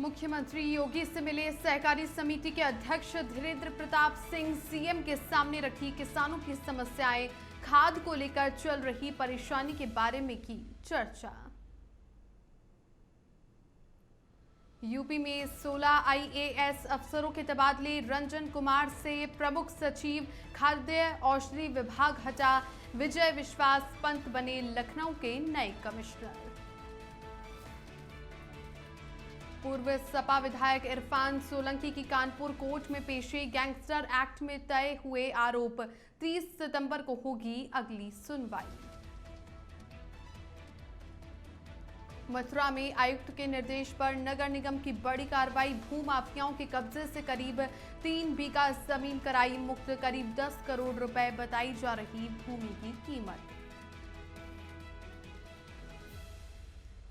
मुख्यमंत्री योगी से मिले सहकारी समिति के अध्यक्ष धीरेन्द्र प्रताप सिंह। सीएम के सामने रखी किसानों की समस्याएं, खाद को लेकर चल रही परेशानी के बारे में की चर्चा। यूपी में 16 आईएएस अफसरों के तबादले। रंजन कुमार से प्रमुख सचिव खाद्य औषधि विभाग हटा। विजय विश्वास पंत बने लखनऊ के नए कमिश्नर। पूर्व सपा विधायक इरफान सोलंकी की कानपुर कोर्ट में पेशी। गैंगस्टर एक्ट में तय हुए आरोप। 30 सितंबर को होगी अगली सुनवाई। मथुरा में आयुक्त के निर्देश पर नगर निगम की बड़ी कार्रवाई। भूमाफियाओं के कब्जे से करीब 3 बीघा जमीन कराई मुक्त। करीब 10 करोड़ रुपए बताई जा रही भूमि की कीमत।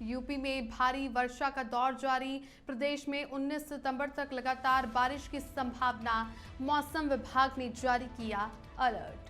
यूपी में भारी वर्षा का दौर जारी। प्रदेश में 19 सितंबर तक लगातार बारिश की संभावना। मौसम विभाग ने जारी किया अलर्ट।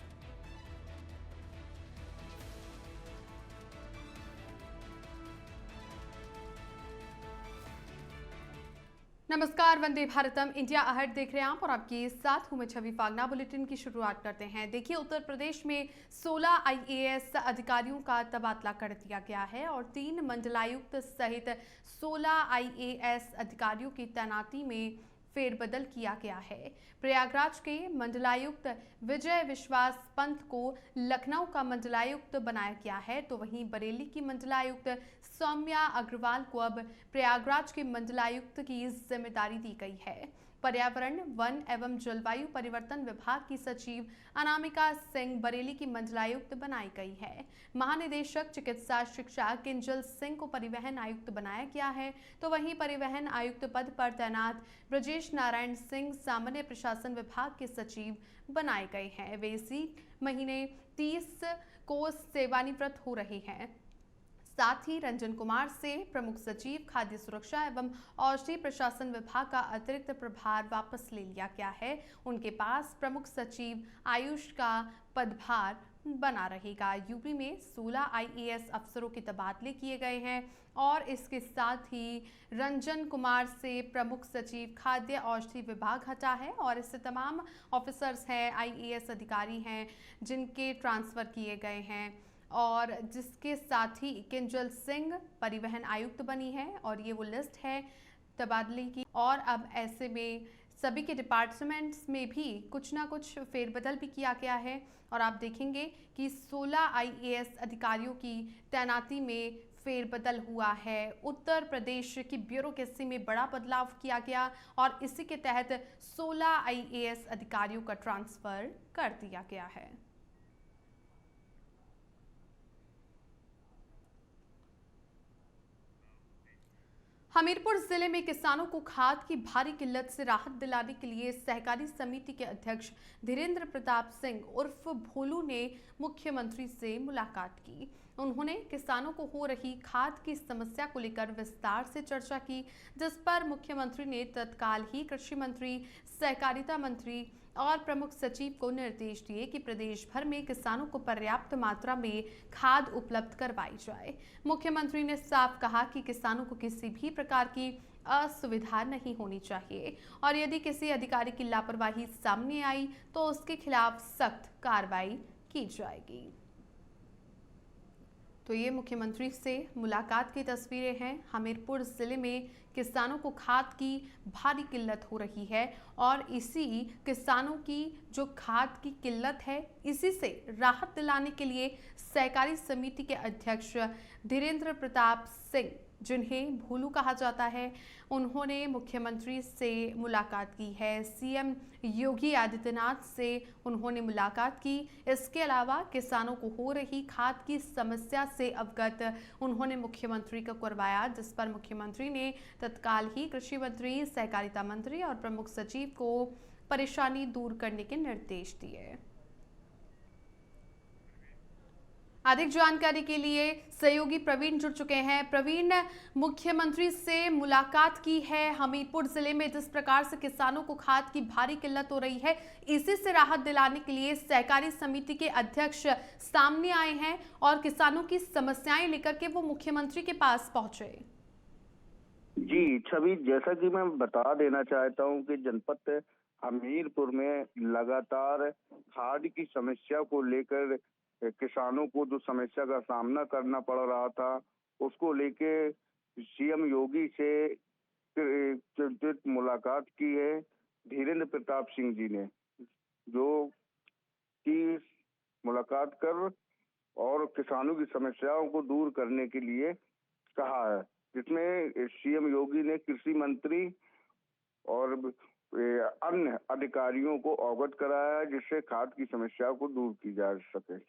नमस्कार, वंदे भारतम इंडिया अहेड देख रहे हैं आप और आपके साथ हूं मैं छवि फागना। बुलेटिन की शुरुआत करते हैं। देखिए, उत्तर प्रदेश में 16 आईएएस अधिकारियों का तबादला कर दिया गया है और 3 मंडलायुक्त सहित 16 आईएएस अधिकारियों की तैनाती में फेरबदल किया गया है। प्रयागराज के मंडलायुक्त विजय विश्वास पंत को लखनऊ का मंडलायुक्त बनाया गया है, तो वहीं बरेली की मंडलायुक्त सौम्या अग्रवाल को अब प्रयागराज के मंडलायुक्त की जिम्मेदारी दी गई है। पर्यावरण, वन एवं जलवायु परिवर्तन विभाग की सचिव अनामिका सिंह बरेली की मंडलायुक्त बनाई गई है। महानिदेशक चिकित्सा शिक्षा किंजल सिंह को परिवहन आयुक्त बनाया गया है, तो वहीं परिवहन आयुक्त पद पर तैनात ब्रजेश नारायण सिंह सामान्य प्रशासन विभाग के सचिव बनाए गए हैं। वे इसी महीने 30 को सेवानिवृत्त हो रहे हैं। साथ ही रंजन कुमार से प्रमुख सचिव खाद्य सुरक्षा एवं औषधि प्रशासन विभाग का अतिरिक्त प्रभार वापस ले लिया गया है। उनके पास प्रमुख सचिव आयुष का पदभार बना रहेगा। यूपी में 16 आईएएस अफसरों के तबादले किए गए हैं और इसके साथ ही रंजन कुमार से प्रमुख सचिव खाद्य औषधि विभाग हटा है और इससे तमाम ऑफिसर्स हैं, आईएएस अधिकारी हैं जिनके ट्रांसफर किए गए हैं और जिसके साथ ही किंजल सिंह परिवहन आयुक्त बनी है और ये वो लिस्ट है तबादले की। और अब ऐसे में सभी के डिपार्टमेंट्स में भी कुछ ना कुछ फेरबदल भी किया गया है और आप देखेंगे कि 16 आईएएस अधिकारियों की तैनाती में फेरबदल हुआ है। उत्तर प्रदेश की ब्यूरोक्रेसी में बड़ा बदलाव किया गया और इसी के तहत 16 आईएएस अधिकारियों का ट्रांसफर कर दिया गया है। हमीरपुर जिले में किसानों को खाद की भारी किल्लत से राहत दिलाने के लिए सहकारी समिति के अध्यक्ष धीरेन्द्र प्रताप सिंह उर्फ भोलू ने मुख्यमंत्री से मुलाकात की। उन्होंने किसानों को हो रही खाद की समस्या को लेकर विस्तार से चर्चा की, जिस पर मुख्यमंत्री ने तत्काल ही कृषि मंत्री, सहकारिता मंत्री और प्रमुख सचिव को निर्देश दिए कि प्रदेश भर में किसानों को पर्याप्त मात्रा में खाद उपलब्ध करवाई जाए। मुख्यमंत्री ने साफ कहा कि किसानों को किसी भी प्रकार की असुविधा नहीं होनी चाहिए और यदि किसी अधिकारी की लापरवाही सामने आई तो उसके खिलाफ सख्त कार्रवाई की जाएगी। तो ये मुख्यमंत्री से मुलाकात की तस्वीरें हैं। हमीरपुर जिले में किसानों को खाद की भारी किल्लत हो रही है और इसी किसानों की जो खाद की किल्लत है, इसी से राहत दिलाने के लिए सहकारी समिति के अध्यक्ष धीरेन्द्र प्रताप सिंह, जिन्हें भोलू कहा जाता है, उन्होंने मुख्यमंत्री से मुलाकात की है। सीएम योगी आदित्यनाथ से उन्होंने मुलाकात की। इसके अलावा किसानों को हो रही खाद की समस्या से अवगत उन्होंने मुख्यमंत्री को करवाया, जिस पर मुख्यमंत्री ने तत्काल ही कृषि मंत्री, सहकारिता मंत्री और प्रमुख सचिव को परेशानी दूर करने के निर्देश दिए। अधिक जानकारी के लिए सहयोगी प्रवीण जुड़ चुके हैं। प्रवीण, मुख्यमंत्री से मुलाकात की है। हमीरपुर जिले में जिस प्रकार से किसानों को खाद की भारी किल्लत हो रही है, इसी से राहत दिलाने के लिए सहकारी समिति के अध्यक्ष सामने आए हैं और किसानों की समस्याएं लेकर के वो मुख्यमंत्री के पास पहुंचे। जी, छवि जैसा कि मैं बता देना चाहता हूँ कि जनपद हमीरपुर में लगातार खाद की समस्या को लेकर किसानों को जो समस्या का सामना करना पड़ रहा था, उसको लेके सीएम योगी से मुलाकात की है धीरेन्द्र प्रताप सिंह जी ने, जो कि मुलाकात कर और किसानों की समस्याओं को दूर करने के लिए कहा है, जिसमें सीएम योगी ने कृषि मंत्री और अन्य अधिकारियों को अवगत कराया है, जिससे खाद की समस्या को दूर की जा सके।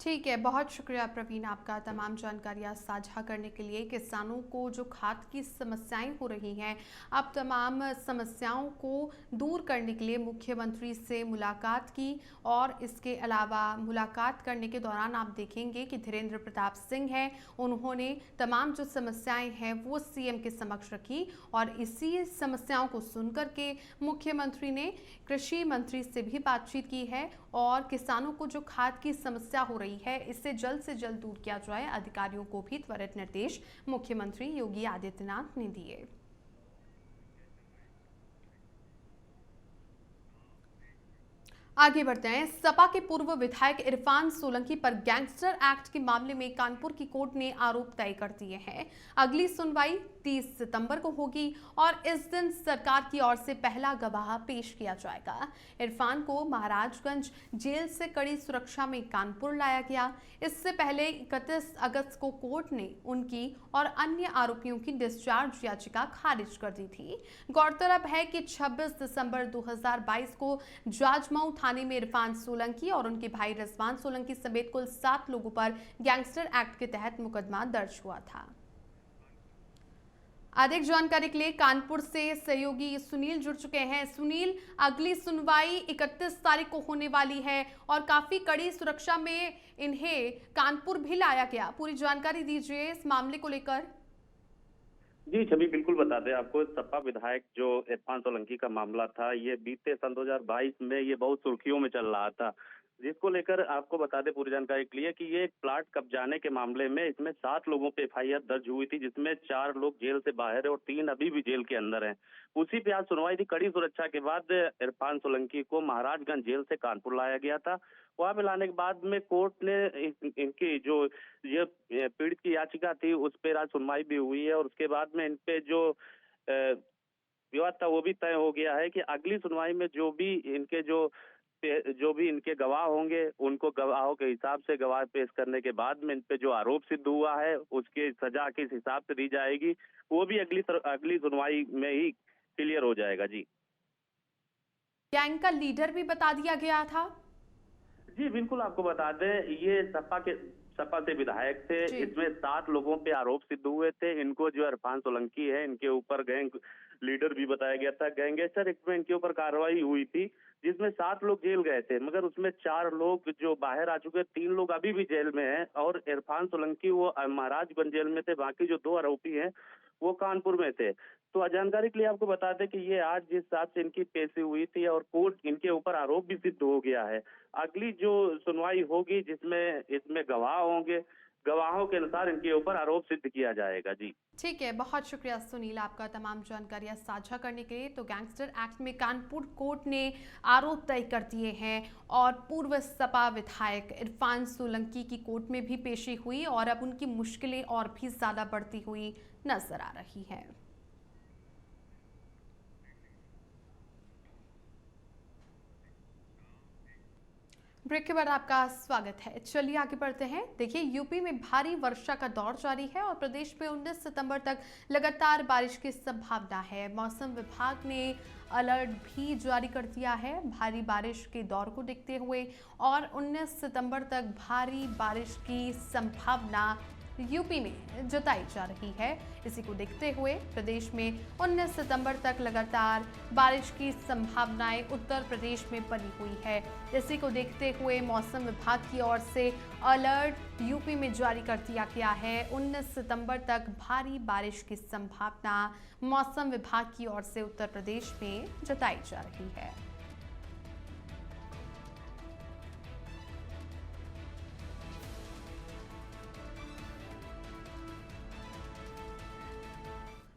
ठीक है, बहुत शुक्रिया प्रवीण आपका तमाम जानकारियाँ साझा करने के लिए। किसानों को जो खाद की समस्याएं हो रही हैं, अब तमाम समस्याओं को दूर करने के लिए मुख्यमंत्री से मुलाकात की और इसके अलावा मुलाकात करने के दौरान आप देखेंगे कि धीरेन्द्र प्रताप सिंह हैं, उन्होंने तमाम जो समस्याएं हैं वो सीएम के समक्ष रखी और इसी समस्याओं को सुनकर के मुख्यमंत्री ने कृषि मंत्री से भी बातचीत की है और किसानों को जो खाद की समस्या हो रही है इससे जल्द से जल्द दूर किया जाए, अधिकारियों को भी त्वरित निर्देश मुख्यमंत्री योगी आदित्यनाथ ने दिए। आगे बढ़ते हैं। सपा के पूर्व विधायक इरफान सोलंकी पर गैंगस्टर एक्ट के मामले में कानपुर की कोर्ट ने आरोप तय कर दिए हैं। अगली सुनवाई 30 सितंबर को होगी और इस दिन सरकार की ओर से पहला गवाह पेश किया जाएगा। इरफान को महाराजगंज जेल से कड़ी सुरक्षा में कानपुर लाया गया। इससे पहले 31 अगस्त को कोर्ट ने उनकी और अन्य आरोपियों की डिस्चार्ज याचिका खारिज कर दी थी। गौरतलब है कि 26 दिसंबर 2022 को जाजमऊ थाने में इरफान सोलंकी और उनके भाई रिजवान सोलंकी समेत कुल 7 लोगों पर गैंगस्टर एक्ट के तहत मुकदमा दर्ज हुआ था। अधिक जानकारी के लिए कानपुर से सहयोगी सुनील जुड़ चुके हैं। सुनील, अगली सुनवाई 31 तारीख को होने वाली है और काफी कड़ी सुरक्षा में इन्हें कानपुर भी लाया गया। पूरी जानकारी दीजिए इस मामले को लेकर। जी छवि बिल्कुल बता दें आपको। सपा विधायक जो इरफान सोलंकी का मामला था, ये बीते सन 2022 में ये बहुत सुर्खियों में चल रहा था, जिसको लेकर आपको बता दें पूरी जानकारी के लिए कि ये एक प्लाट कब्जाने के मामले में इसमें 7 लोगों पे एफआईआर दर्ज हुई थी, जिसमें 4 लोग जेल से बाहर है और 3 अभी भी जेल के अंदर हैं। उसी पे आज सुनवाई थी। कड़ी सुरक्षा के बाद इरफान सोलंकी को महाराजगंज जेल से कानपुर लाया गया था। वहां पे लाने के बाद में कोर्ट ने इनकी जो ये पीड़ित की याचिका थी उस पर आज सुनवाई भी हुई है और उसके बाद में इन पे जो विवाद था वो भी तय हो गया है कि अगली सुनवाई में जो भी इनके गवाह होंगे, उनको गवाहों के हिसाब से गवाह पेश करने के बाद में इन पे जो आरोप सिद्ध हुआ है उसकी सजा किस हिसाब से दी जाएगी, वो भी अगली सुनवाई में ही क्लियर हो जाएगा। जी, गैंग का लीडर भी बता दिया गया था। जी बिल्कुल आपको बता दें, ये सपा से विधायक थे। इसमें 7 लोगों पे आरोप सिद्ध हुए थे। इनको जो इरफान सोलंकी है, इनके ऊपर गैंग लीडर भी बताया गया था। गैंगस्टर एक्ट में इनके ऊपर कार्रवाई हुई थी, जिसमें 7 लोग जेल गए थे, मगर उसमें 4 लोग जो बाहर आ चुके, 3 लोग अभी भी जेल में हैं और इरफान सोलंकी वो महाराजगंज जेल में थे। बाकी जो 2 आरोपी हैं वो कानपुर में थे। तो जानकारी के लिए आपको बता दें कि ये आज जिस हिसाब से इनकी पेशी हुई थी और कोर्ट इनके ऊपर आरोप भी सिद्ध हो गया है। अगली जो सुनवाई होगी जिसमें इसमें गवाह होंगे, गवाहों के अनुसार इनके ऊपर आरोप सिद्ध किया जाएगा। जी ठीक है, बहुत शुक्रिया सुनील आपका तमाम जानकारियां साझा करने के लिए। तो गैंगस्टर एक्ट में कानपुर कोर्ट ने आरोप तय कर दिए हैं और पूर्व सपा विधायक इरफान सोलंकी की कोर्ट में भी पेशी हुई और अब उनकी मुश्किलें और भी ज्यादा बढ़ती हुई नजर आ रही है। ब्रेक के बाद आपका स्वागत है। चलिए आगे बढ़ते हैं। देखिए, यूपी में भारी वर्षा का दौर जारी है और प्रदेश में 19 सितंबर तक लगातार बारिश की संभावना है। मौसम विभाग ने अलर्ट भी जारी कर दिया है भारी बारिश के दौर को देखते हुए और 19 सितंबर तक भारी बारिश की संभावना यूपी में जताई जा रही है। इसी को देखते हुए प्रदेश में 19 सितंबर तक लगातार बारिश की संभावनाएं उत्तर प्रदेश में बनी हुई है। इसी को देखते हुए मौसम विभाग की ओर से अलर्ट यूपी में जारी कर दिया गया है। 19 सितंबर तक भारी बारिश की संभावना मौसम विभाग की ओर से उत्तर प्रदेश में जताई जा रही है।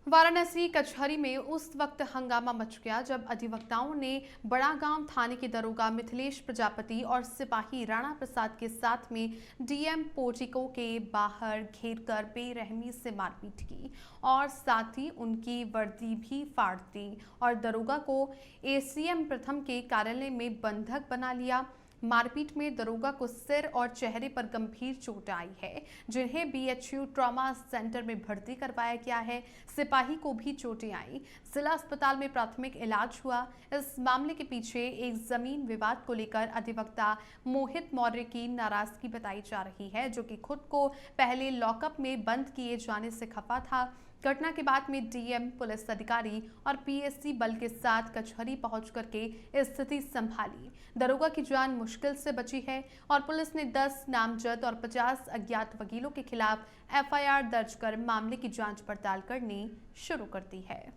वाराणसी कचहरी में उस वक्त हंगामा मच गया जब अधिवक्ताओं ने बड़ागांव थाने के दरोगा मिथिलेश प्रजापति और सिपाही राणा प्रसाद के साथ में डीएम पोर्टिको के बाहर घेरकर बेरहमी से मारपीट की और साथ ही उनकी वर्दी भी फाड़ दी और दरोगा को एसीएम प्रथम के कार्यालय में बंधक बना लिया। मारपीट में दरोगा को सिर और चेहरे पर गंभीर चोट आई है, जिन्हें बीएचयू ट्रॉमा सेंटर में भर्ती करवाया गया है। सिपाही को भी चोटें आई, जिला अस्पताल में प्राथमिक इलाज हुआ। इस मामले के पीछे एक जमीन विवाद को लेकर अधिवक्ता मोहित मौर्य की नाराजगी बताई जा रही है, जो कि खुद को पहले लॉकअप में बंद किए जाने से खफा था। घटना के बाद में डीएम, पुलिस अधिकारी और पीएससी बल के साथ कचहरी पहुंच करके स्थिति संभाली। दरोगा की जान मुश्किल से बची है और पुलिस ने 10 नामजद और 50 अज्ञात वकीलों के खिलाफ एफआईआर दर्ज कर मामले की जांच पड़ताल करनी शुरू कर दी है।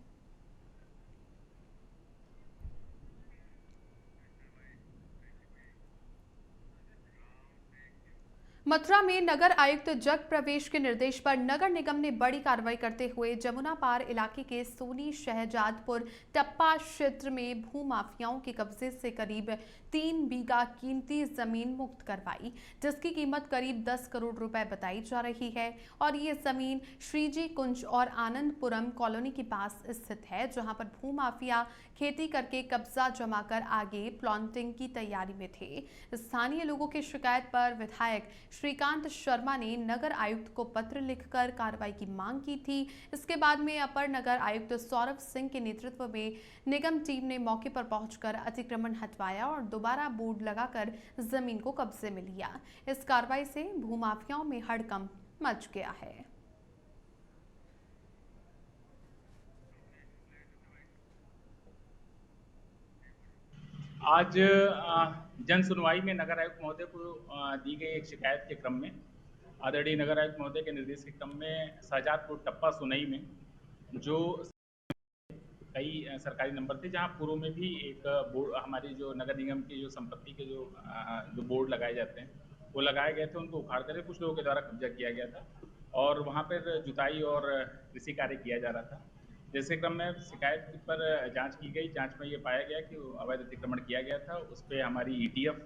मथुरा में नगर आयुक्त जग प्रवेश के निर्देश पर नगर निगम ने बड़ी कार्रवाई करते हुए जमुना पार इलाके के सोनी शहजादपुर टप्पा क्षेत्र में भूमाफियाओं के कब्जे से करीब 3 बीघा कीमती जमीन मुक्त करवाई, जिसकी कीमत करीब 10 करोड़ रुपए बताई जा रही है। और ये जमीन श्रीजी कुंज और आनंदपुरम कॉलोनी के पास स्थित है, जहां पर भूमाफिया खेती करके कब्जा जमाकर आगे प्लांटिंग की तैयारी में थे। स्थानीय लोगों की शिकायत पर विधायक श्रीकांत शर्मा ने नगर आयुक्त को पत्र लिखकर कार्रवाई की मांग की थी। इसके बाद में अपर नगर आयुक्त सौरभ सिंह के नेतृत्व में निगम टीम ने मौके पर पहुंचकर अतिक्रमण हटवाया और दोबारा बोर्ड लगाकर जमीन को कब्जे में लिया। इस कार्रवाई से भूमाफियाओं में हड़कंप मच गया है। आज जन सुनवाई में नगर आयुक्त महोदय को दी गई एक शिकायत के क्रम में आदरणीय नगर आयुक्त महोदय के निर्देश के क्रम में शहजादपुर टप्पा सुनई में जो कई सरकारी नंबर थे, जहां पूर्व में भी एक बोर्ड हमारी जो नगर निगम की जो संपत्ति के जो बोर्ड लगाए जाते हैं वो लगाए गए थे, उनको उखाड़ कर कुछ लोगों के द्वारा कब्जा किया गया था और वहाँ पर जुताई और कृषि कार्य किया जा रहा था। जैसे क्रम में शिकायत पर जांच की गई, जांच में ये पाया गया कि अवैध अतिक्रमण किया गया था। उस पर हमारी ईटीएफ,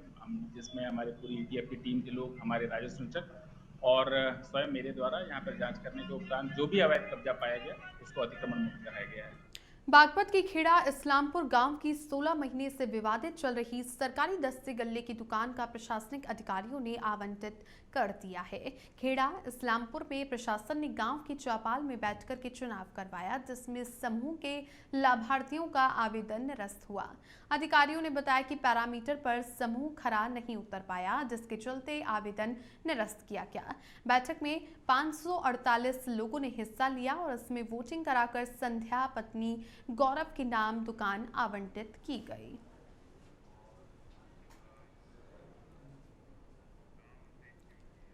जिसमें हमारे पूरी ईटीएफ की टीम के लोग, हमारे राजस्व संरक्षक और स्वयं मेरे द्वारा यहाँ पर जांच करने के उपरांत जो भी अवैध कब्जा पाया गया उसको अतिक्रमण मुक्त कराया गया है। बागपत की खेड़ा इस्लामपुर गांव की 16 महीने से विवादित चल रही सरकारी दस्ते गल्ले की दुकान का प्रशासनिक अधिकारियों ने आवंटित कर दिया है। खेड़ा इस्लामपुर में प्रशासन ने गांव की चौपाल में बैठकर के चुनाव करवाया, जिसमें समूह के लाभार्थियों का आवेदन निरस्त हुआ। अधिकारियों ने बताया कि पैरामीटर पर समूह खरा नहीं उतर पाया, जिसके चलते आवेदन निरस्त किया गया। बैठक में 548 लोगों ने हिस्सा लिया और इसमें वोटिंग कराकर संध्या पत्नी गौरव के नाम दुकान आवंटित की गई।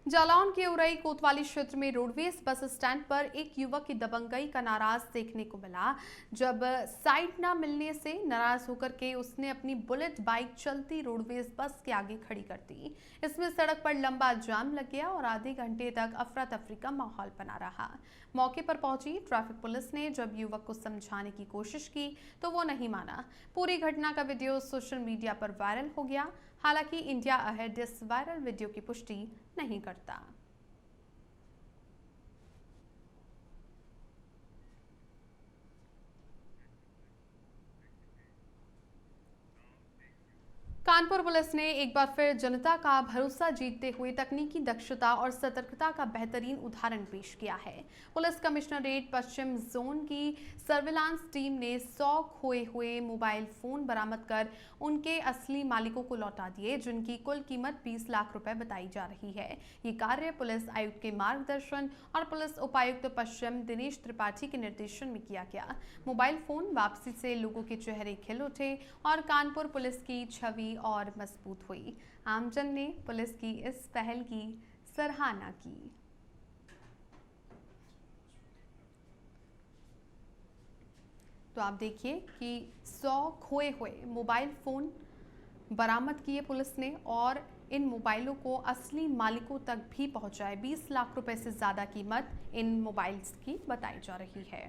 जालौन के उरई कोतवाली क्षेत्र में रोडवेज बस स्टैंड पर एक युवक की दबंगई का नाराज देखने को मिला। जब साइड न मिलने से नाराज होकर के उसने अपनी बुलेट बाइक चलती रोडवेज बस के आगे खड़ी कर दी। इसमें सड़क पर लंबा जाम लग गया और आधे घंटे तक अफरा तफरी का माहौल बना रहा। मौके पर पहुंची ट्रैफिक पुलिस ने जब युवक को समझाने की कोशिश की तो वो नहीं माना। पूरी घटना का वीडियो सोशल मीडिया पर वायरल हो गया। हालांकि इंडिया अहेड इस वायरल वीडियो की पुष्टि नहीं करता। कानपुर पुलिस ने एक बार फिर जनता का भरोसा जीतते हुए तकनीकी दक्षता और सतर्कता का बेहतरीन उदाहरण पेश किया है। पुलिस कमिश्नरेट पश्चिम जोन की सर्विलांस टीम ने 100 खोए हुए मोबाइल फोन बरामद कर उनके असली मालिकों को लौटा दिए, जिनकी कुल कीमत 20 लाख रुपए बताई जा रही है। ये कार्य पुलिस आयुक्त के मार्गदर्शन और पुलिस उपायुक्त पश्चिम दिनेश त्रिपाठी के निर्देशन में किया गया। मोबाइल फोन वापसी से लोगों के चेहरे खिल उठे और कानपुर पुलिस की छवि और मजबूत हुई। आमजन ने पुलिस की इस पहल की सराहना की। तो आप देखिए कि 100 खोए हुए मोबाइल फोन बरामद किए पुलिस ने और इन मोबाइलों को असली मालिकों तक भी पहुंचाए। 20 लाख रुपए से ज्यादा कीमत इन मोबाइल्स की बताई जा रही है।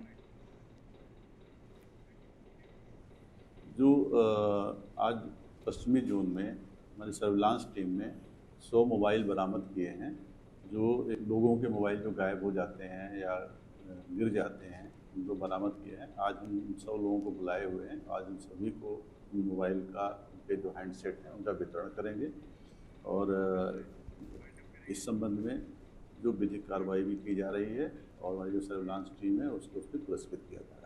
जो आज पश्चिमी जोन में हमारी सर्विलांस टीम ने 100 मोबाइल बरामद किए हैं, जो लोगों के मोबाइल जो गायब हो जाते हैं या गिर जाते हैं, जो बरामद किए हैं। आज हम उन सब लोगों को बुलाए हुए हैं। आज उन सभी को मोबाइल का, उनके जो हैंडसेट हैं उनका वितरण करेंगे और इस संबंध में जो विधिक कार्रवाई भी की जा रही है और हमारी जो सर्विलांस टीम है उसको पुरस्कृत किया जा रहा है।